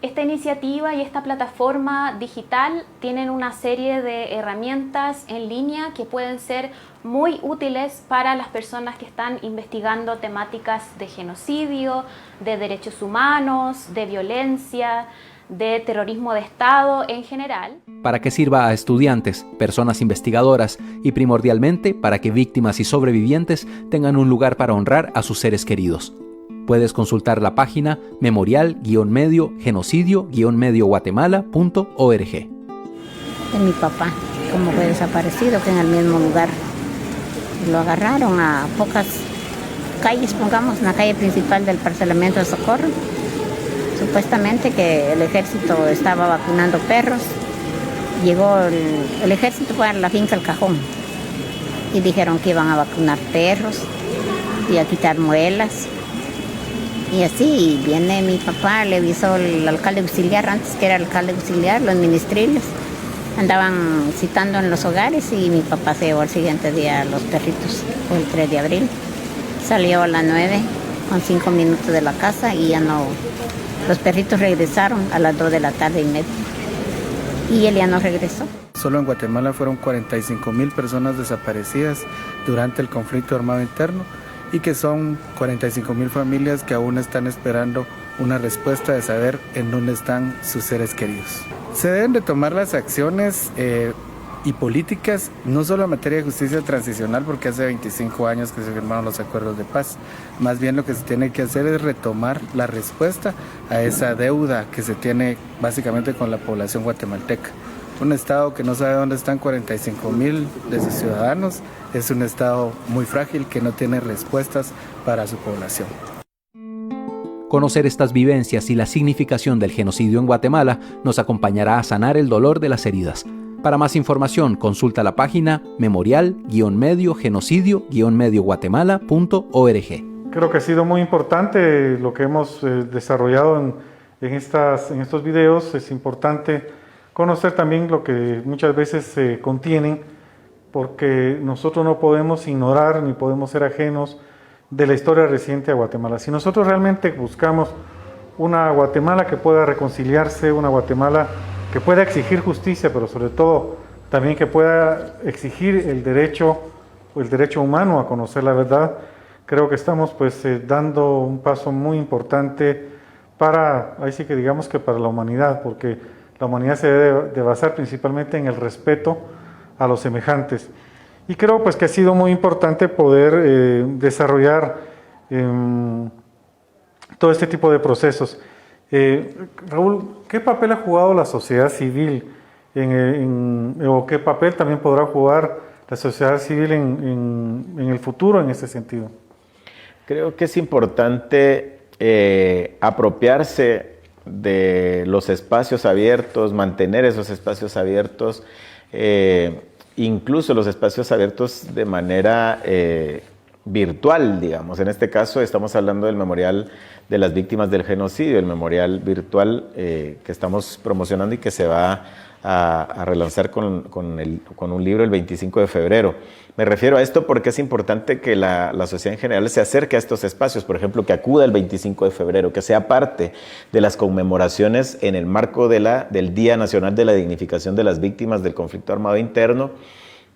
Esta iniciativa y esta plataforma digital tienen una serie de herramientas en línea que pueden ser muy útiles para las personas que están investigando temáticas de genocidio, de derechos humanos, de violencia, de terrorismo de Estado en general. Para que sirva a estudiantes, personas investigadoras y primordialmente para que víctimas y sobrevivientes tengan un lugar para honrar a sus seres queridos. Puedes consultar la página memorial-medio-genocidio-medioguatemala.org. De mi papá, como fue desaparecido, que en el mismo lugar lo agarraron a pocas calles, pongamos, en la calle principal del parcelamiento de Socorro. Supuestamente que el ejército estaba vacunando perros. Llegó el ejército fue a la finca El Cajón y dijeron que iban a vacunar perros y a quitar muelas. Y así viene mi papá, le avisó el alcalde auxiliar, antes que era el alcalde auxiliar, los ministriles. Andaban citando en los hogares y mi papá se llevó el siguiente día a los perritos, fue el 3 de abril. Salió a las 9 con 5 minutos de la casa y ya no. Los perritos regresaron a las 2 de la tarde y media. Y él ya no regresó. Solo en Guatemala fueron 45,000 personas desaparecidas durante el conflicto armado interno y que son 45,000 familias que aún están esperando una respuesta de saber en dónde están sus seres queridos. Se deben de tomar las acciones y políticas, no solo en materia de justicia transicional, porque hace 25 años que se firmaron los acuerdos de paz. Más bien lo que se tiene que hacer es retomar la respuesta a esa deuda que se tiene básicamente con la población guatemalteca. Un estado que no sabe dónde están 45,000 de sus ciudadanos es un estado muy frágil que no tiene respuestas para su población. Conocer estas vivencias y la significación del genocidio en Guatemala nos acompañará a sanar el dolor de las heridas. Para más información, consulta la página memorial-medio-genocidio-medioguatemala.org. Creo que ha sido muy importante lo que hemos desarrollado en estos videos. Es importante conocer también lo que muchas veces contienen, porque nosotros no podemos ignorar ni podemos ser ajenos de la historia reciente de Guatemala. Si nosotros realmente buscamos una Guatemala que pueda reconciliarse, una Guatemala que pueda exigir justicia, pero sobre todo también que pueda exigir el derecho humano a conocer la verdad, creo que estamos dando un paso muy importante para, ahí sí que digamos que para la humanidad, porque la humanidad se debe de basar principalmente en el respeto a los semejantes. Y creo que ha sido muy importante poder desarrollar todo este tipo de procesos. Raúl, ¿qué papel ha jugado la sociedad civil o qué papel también podrá jugar la sociedad civil en el futuro en este sentido? Creo que es importante apropiarse de los espacios abiertos, mantener esos espacios abiertos, incluso los espacios abiertos de manera virtual, digamos. En este caso estamos hablando del Memorial de las Víctimas del Genocidio, el memorial virtual que estamos promocionando y que se va a relanzar con un libro el 25 de febrero. Me refiero a esto porque es importante que la sociedad en general se acerque a estos espacios, por ejemplo, que acuda el 25 de febrero, que sea parte de las conmemoraciones en el marco del Día Nacional de la Dignificación de las Víctimas del Conflicto Armado Interno,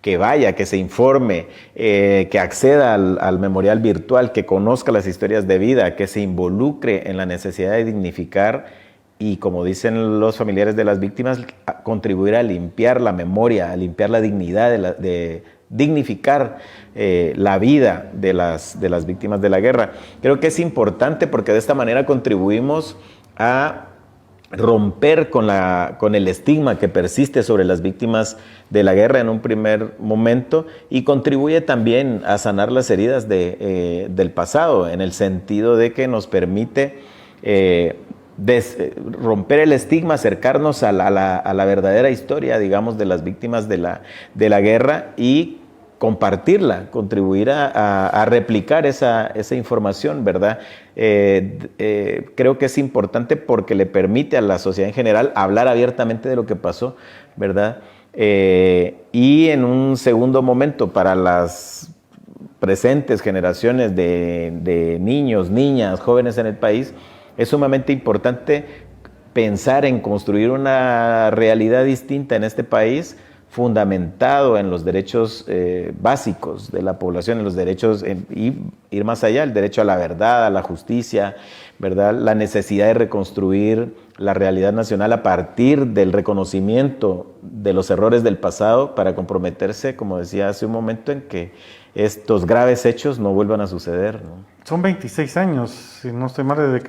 que vaya, que se informe, que acceda al memorial virtual, que conozca las historias de vida, que se involucre en la necesidad de dignificar y, como dicen los familiares de las víctimas, contribuir a limpiar la memoria, a limpiar la dignidad, de dignificar la vida de las víctimas de la guerra. Creo que es importante porque de esta manera contribuimos a romper con el estigma que persiste sobre las víctimas de la guerra en un primer momento y contribuye también a sanar las heridas del pasado, en el sentido de que nos permite romper el estigma, acercarnos a la verdadera historia, digamos, de las víctimas de la guerra y compartirla, contribuir a replicar esa información, ¿verdad? Creo que es importante porque le permite a la sociedad en general hablar abiertamente de lo que pasó, ¿verdad? Y en un segundo momento, para las presentes generaciones de niños, niñas, jóvenes en el país, es sumamente importante pensar en construir una realidad distinta en este país, fundamentado en los derechos básicos de la población, en los derechos, y ir más allá, el derecho a la verdad, a la justicia, ¿verdad? La necesidad de reconstruir la realidad nacional a partir del reconocimiento de los errores del pasado para comprometerse, como decía hace un momento, en que estos graves hechos no vuelvan a suceder, ¿no? Son 26 años, si no estoy mal, desde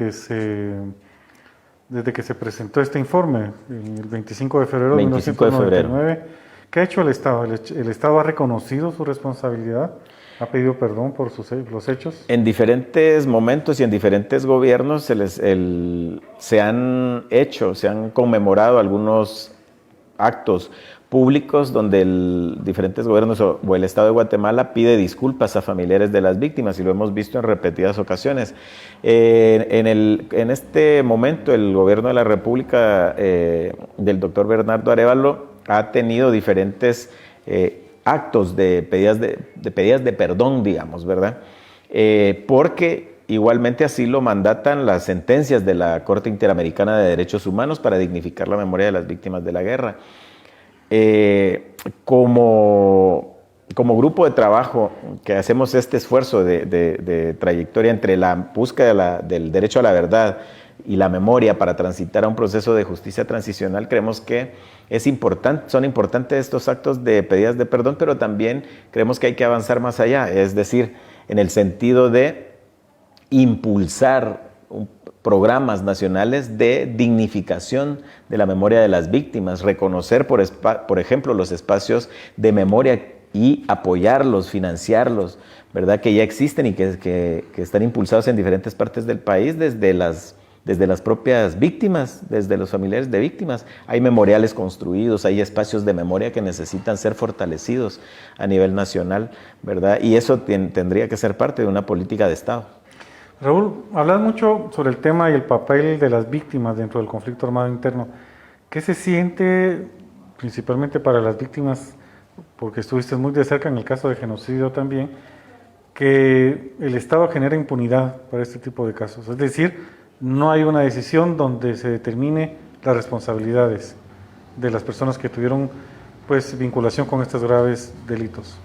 que se presentó este informe, el 25 de febrero de 1999. ¿Qué ha hecho el Estado? ¿El Estado ha reconocido su responsabilidad? ¿Ha pedido perdón por los hechos? En diferentes momentos y en diferentes gobiernos se han conmemorado algunos actos públicos donde diferentes gobiernos o el Estado de Guatemala pide disculpas a familiares de las víctimas, y lo hemos visto en repetidas ocasiones. En este momento el gobierno de la República del doctor Bernardo Arévalo ha tenido diferentes actos de pedidas de perdón, digamos, ¿verdad? Porque igualmente así lo mandatan las sentencias de la Corte Interamericana de Derechos Humanos para dignificar la memoria de las víctimas de la guerra. Como grupo de trabajo que hacemos este esfuerzo de trayectoria entre la búsqueda del derecho a la verdad y la memoria para transitar a un proceso de justicia transicional, creemos que son importantes estos actos de pedidas de perdón, pero también creemos que hay que avanzar más allá, es decir, en el sentido de impulsar programas nacionales de dignificación de la memoria de las víctimas, reconocer, por ejemplo, los espacios de memoria y apoyarlos, financiarlos, ¿verdad? Que ya existen y que están impulsados en diferentes partes del país desde las propias víctimas, desde los familiares de víctimas. Hay memoriales construidos, hay espacios de memoria que necesitan ser fortalecidos a nivel nacional, ¿verdad? Y eso tendría que ser parte de una política de Estado. Raúl, hablas mucho sobre el tema y el papel de las víctimas dentro del conflicto armado interno. ¿Qué se siente principalmente para las víctimas, porque estuviste muy de cerca en el caso de genocidio también, que el Estado genera impunidad para este tipo de casos? Es decir, no hay una decisión donde se determine las responsabilidades de las personas que tuvieron pues vinculación con estos graves delitos.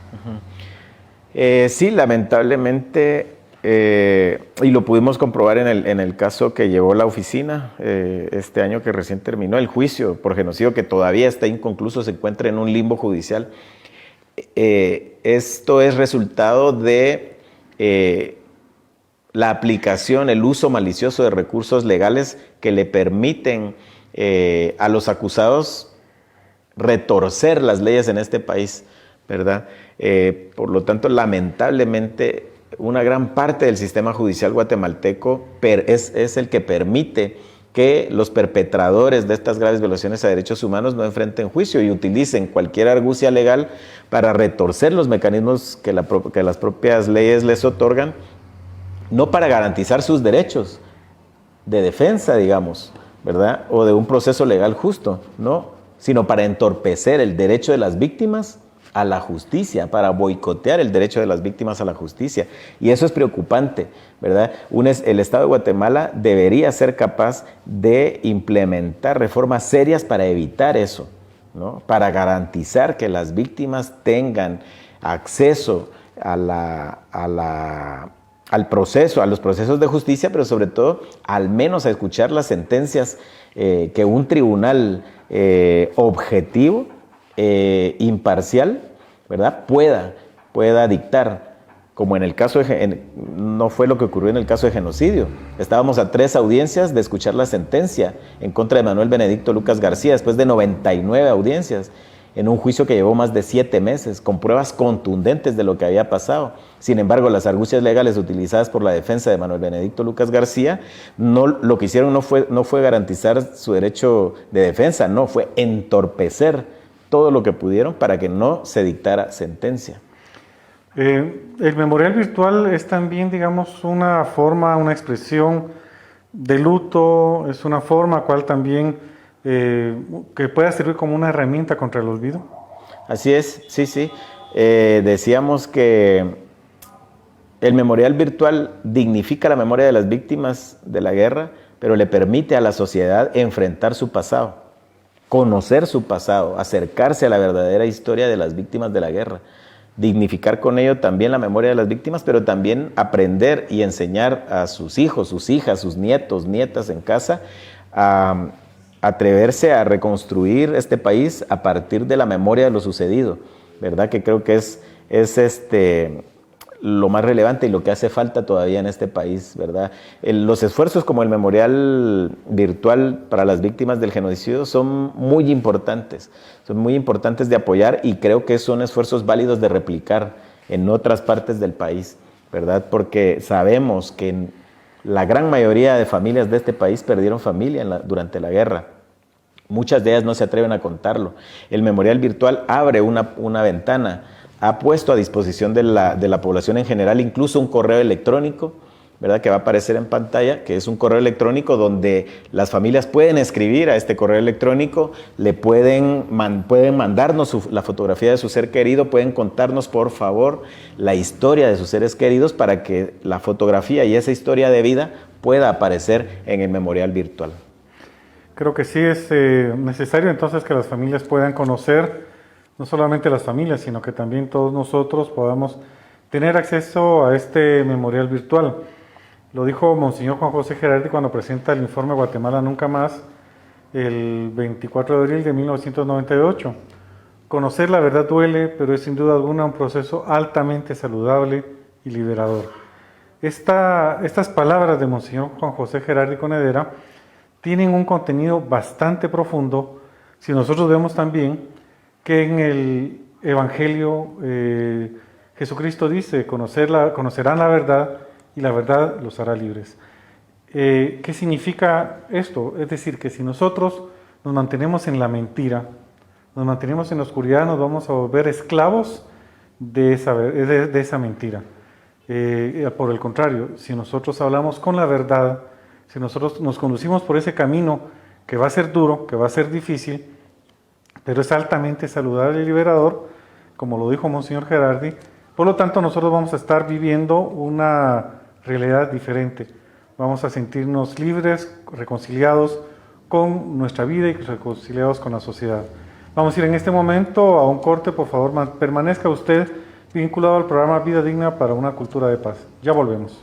Sí, lamentablemente, y lo pudimos comprobar en el caso que llevó la oficina este año que recién terminó, el juicio por genocidio, que todavía está inconcluso, se encuentra en un limbo judicial. Esto es resultado de la aplicación, el uso malicioso de recursos legales que le permiten a los acusados retorcer las leyes en este país, ¿verdad? Por lo tanto, lamentablemente, una gran parte del sistema judicial guatemalteco es el que permite que los perpetradores de estas graves violaciones a derechos humanos no enfrenten juicio y utilicen cualquier argucia legal para retorcer los mecanismos que las propias leyes les otorgan, no para garantizar sus derechos de defensa, digamos, ¿verdad? O de un proceso legal justo, no, sino para entorpecer el derecho de las víctimas a la justicia, para boicotear el derecho de las víctimas a la justicia. Y eso es preocupante, ¿verdad? El Estado de Guatemala debería ser capaz de implementar reformas serias para evitar eso, ¿no? Para garantizar que las víctimas tengan acceso a los procesos de justicia, pero sobre todo, al menos a escuchar las sentencias que un tribunal objetivo, imparcial, ¿verdad? pueda dictar, como en el caso no fue lo que ocurrió en el caso de genocidio. Estábamos a 3 audiencias de escuchar la sentencia en contra de Manuel Benedicto Lucas García, después de 99 audiencias, en un juicio que llevó más de 7 meses, con pruebas contundentes de lo que había pasado. Sin embargo, las argucias legales utilizadas por la defensa de Manuel Benedicto Lucas García, lo que hicieron no fue garantizar su derecho de defensa, no, fue entorpecer todo lo que pudieron para que no se dictara sentencia. El memorial virtual es también, digamos, una forma, una expresión de luto, es una forma cual también que pueda servir como una herramienta contra el olvido. Así es, sí. Decíamos que el memorial virtual dignifica la memoria de las víctimas de la guerra, pero le permite a la sociedad enfrentar su pasado, conocer su pasado, acercarse a la verdadera historia de las víctimas de la guerra, dignificar con ello también la memoria de las víctimas, pero también aprender y enseñar a sus hijos, sus hijas, sus nietos, nietas en casa a atreverse a reconstruir este país a partir de la memoria de lo sucedido, ¿verdad? Que creo que es lo más relevante y lo que hace falta todavía en este país, ¿verdad? Los esfuerzos como el memorial virtual para las víctimas del genocidio son muy importantes de apoyar, y creo que son esfuerzos válidos de replicar en otras partes del país, ¿verdad? Porque sabemos que la gran mayoría de familias de este país perdieron familia durante la guerra. Muchas de ellas no se atreven a contarlo. El memorial virtual abre una ventana, ha puesto a disposición de la población en general incluso un correo electrónico, ¿verdad? Que va a aparecer en pantalla, que es un correo electrónico donde las familias pueden escribir a este correo electrónico, pueden mandarnos la fotografía de su ser querido, pueden contarnos por favor la historia de sus seres queridos para que la fotografía y esa historia de vida pueda aparecer en el memorial virtual. Creo que sí es necesario entonces que las familias puedan conocer, no solamente las familias, sino que también todos nosotros podamos tener acceso a este memorial virtual. Lo dijo Monseñor Juan José Gerardi cuando presenta el informe Guatemala Nunca Más, el 24 de abril de 1998. Conocer la verdad duele, pero es sin duda alguna un proceso altamente saludable y liberador. Estas palabras de Monseñor Juan José Gerardi Conedera tienen un contenido bastante profundo si nosotros vemos también que en el Evangelio Jesucristo dice, conocerán la verdad y la verdad los hará libres. ¿Qué significa esto? Es decir, que si nosotros nos mantenemos en la mentira, nos mantenemos en la oscuridad, nos vamos a volver esclavos de esa mentira. Por el contrario, si nosotros hablamos con la verdad, si nosotros nos conducimos por ese camino que va a ser duro, que va a ser difícil, pero es altamente saludable y liberador, como lo dijo Monseñor Gerardi, por lo tanto nosotros vamos a estar viviendo una realidad diferente. Vamos a sentirnos libres, reconciliados con nuestra vida y reconciliados con la sociedad. Vamos a ir en este momento a un corte, por favor, permanezca usted vinculado al programa Vida Digna para una Cultura de Paz. Ya volvemos.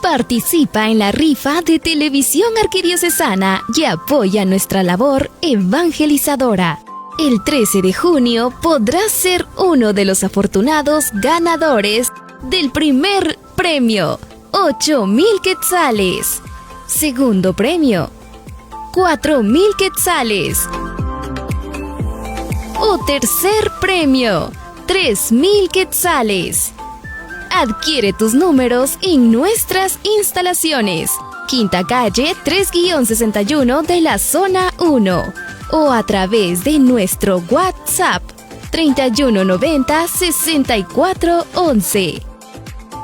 Participa en la rifa de Televisión Arquidiocesana y apoya nuestra labor evangelizadora. El 13 de junio podrás ser uno de los afortunados ganadores del primer premio, 8,000 quetzales. Segundo premio, 4,000 quetzales. O tercer premio, 3,000 quetzales. Adquiere tus números en nuestras instalaciones. Quinta Calle 3-61 de la Zona 1. O a través de nuestro WhatsApp 3190-6411.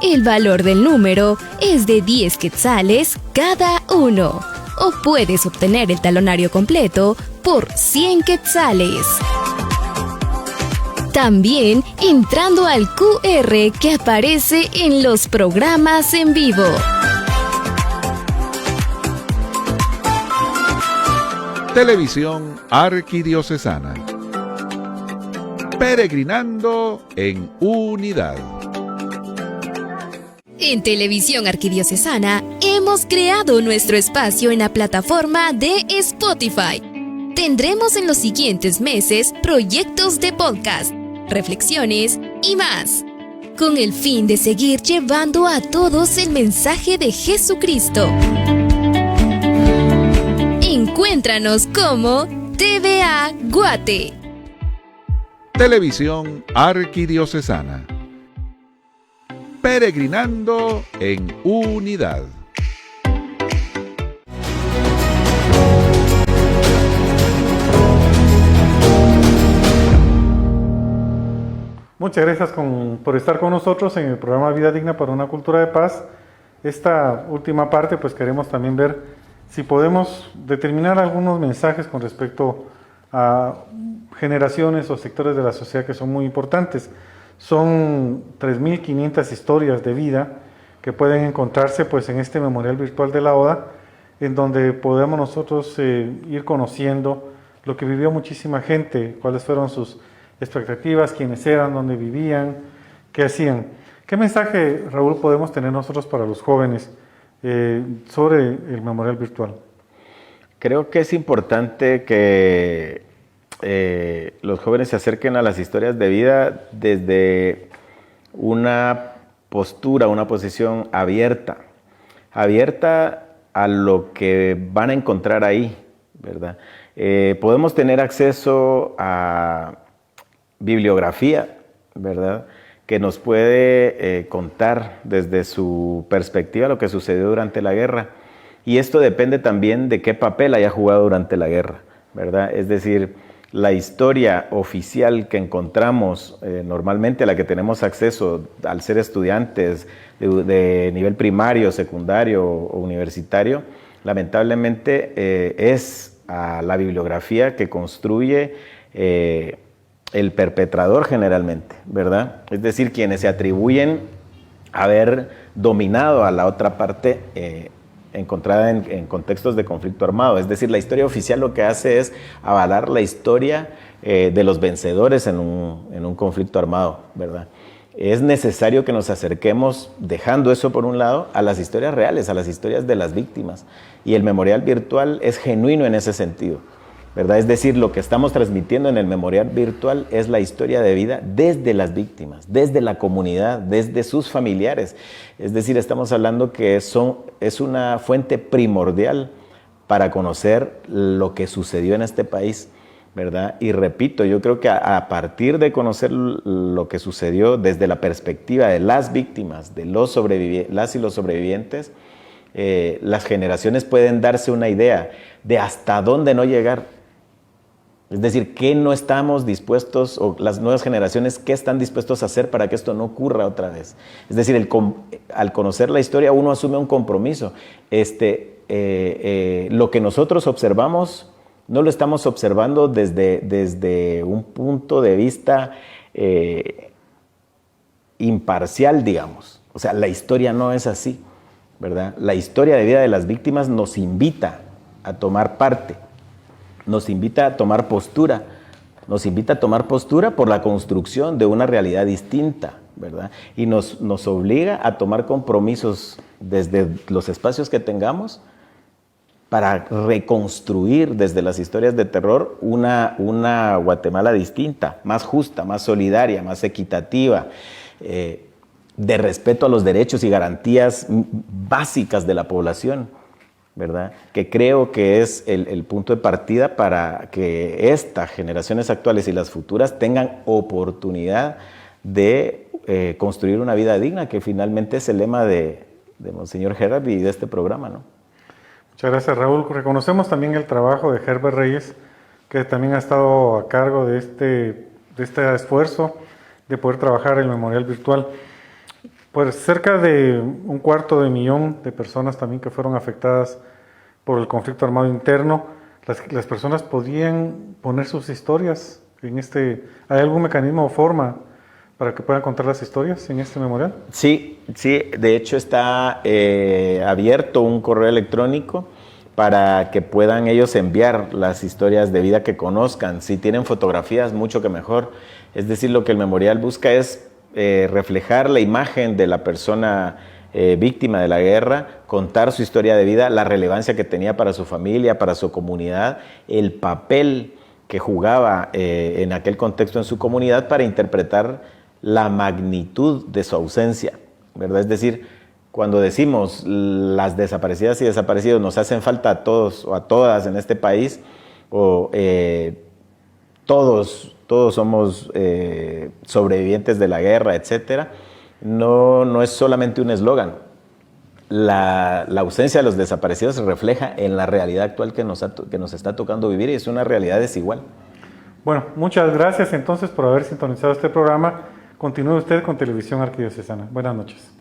El valor del número es de 10 quetzales cada uno. O puedes obtener el talonario completo por 100 quetzales. También entrando al QR que aparece en los programas en vivo. Televisión Arquidiocesana. Peregrinando en unidad. En Televisión Arquidiocesana hemos creado nuestro espacio en la plataforma de Spotify. Tendremos en los siguientes meses proyectos de podcast, reflexiones y más, con el fin de seguir llevando a todos el mensaje de Jesucristo. Encuéntranos como TVA Guate. Televisión Arquidiocesana. Peregrinando en unidad. Muchas gracias por estar con nosotros en el programa Vida Digna para una Cultura de Paz. Esta última parte, pues queremos también ver si podemos determinar algunos mensajes con respecto a generaciones o sectores de la sociedad que son muy importantes. Son 3.500 historias de vida que pueden encontrarse pues en este memorial virtual de la ODA, en donde podemos nosotros ir conociendo lo que vivió muchísima gente, cuáles fueron sus expectativas, quiénes eran, dónde vivían, qué hacían. ¿Qué mensaje, Raúl, podemos tener nosotros para los jóvenes sobre el memorial virtual? Creo que es importante que los jóvenes se acerquen a las historias de vida desde una postura, una posición abierta a lo que van a encontrar ahí, ¿verdad? Podemos tener acceso a bibliografía, ¿verdad?, que nos puede contar desde su perspectiva lo que sucedió durante la guerra. Y esto depende también de qué papel haya jugado durante la guerra, ¿verdad? Es decir, la historia oficial que encontramos, normalmente a la que tenemos acceso al ser estudiantes de nivel primario, secundario o universitario, lamentablemente es a la bibliografía que construye el perpetrador generalmente, ¿verdad? Es decir, quienes se atribuyen haber dominado a la otra parte encontrada en contextos de conflicto armado. Es decir, la historia oficial lo que hace es avalar la historia de los vencedores en un conflicto armado, ¿verdad? Es necesario que nos acerquemos, dejando eso por un lado, a las historias reales, a las historias de las víctimas. Y el memorial virtual es genuino en ese sentido, ¿verdad? Es decir, lo que estamos transmitiendo en el memorial virtual es la historia de vida desde las víctimas, desde la comunidad, desde sus familiares. Es decir, estamos hablando que es una fuente primordial para conocer lo que sucedió en este país, ¿verdad? Y repito, yo creo que a partir de conocer lo que sucedió desde la perspectiva de las víctimas, de las y los sobrevivientes, las generaciones pueden darse una idea de hasta dónde no llegar. Es decir, ¿qué no estamos dispuestos, o las nuevas generaciones, qué están dispuestos a hacer para que esto no ocurra otra vez? Es decir, al conocer la historia uno asume un compromiso. Lo que nosotros observamos no lo estamos observando desde un punto de vista imparcial, digamos. O sea, la historia no es así, ¿verdad? La historia de vida de las víctimas nos invita a tomar parte, nos invita a tomar postura, por la construcción de una realidad distinta, ¿verdad? Y nos obliga a tomar compromisos desde los espacios que tengamos para reconstruir desde las historias de terror una Guatemala distinta, más justa, más solidaria, más equitativa, de respeto a los derechos y garantías básicas de la población, ¿verdad? Que creo que es el punto de partida para que estas generaciones actuales y las futuras tengan oportunidad de construir una vida digna, que finalmente es el lema de Monseñor Gerard y de este programa, ¿no? Muchas gracias, Raúl. Reconocemos también el trabajo de Herbert Reyes, que también ha estado a cargo de este esfuerzo de poder trabajar el memorial virtual. Pues cerca de 250,000 de personas también que fueron afectadas por el conflicto armado interno. Las personas podían poner sus historias en ¿hay algún mecanismo o forma para que puedan contar las historias en este memorial? Sí, de hecho está abierto un correo electrónico para que puedan ellos enviar las historias de vida que conozcan. Si tienen fotografías, mucho que mejor. Es decir, lo que el memorial busca es reflejar la imagen de la persona víctima de la guerra, contar su historia de vida, la relevancia que tenía para su familia, para su comunidad, el papel que jugaba en aquel contexto en su comunidad para interpretar la magnitud de su ausencia, ¿verdad? Es decir, cuando decimos las desaparecidas y desaparecidos nos hacen falta a todos o a todas en este país, o todos somos sobrevivientes de la guerra, etcétera, no es solamente un eslogan. La ausencia de los desaparecidos se refleja en la realidad actual que nos está tocando vivir, y es una realidad desigual. Bueno, muchas gracias entonces por haber sintonizado este programa Continúe usted con Televisión Arquidiocesana. Buenas noches.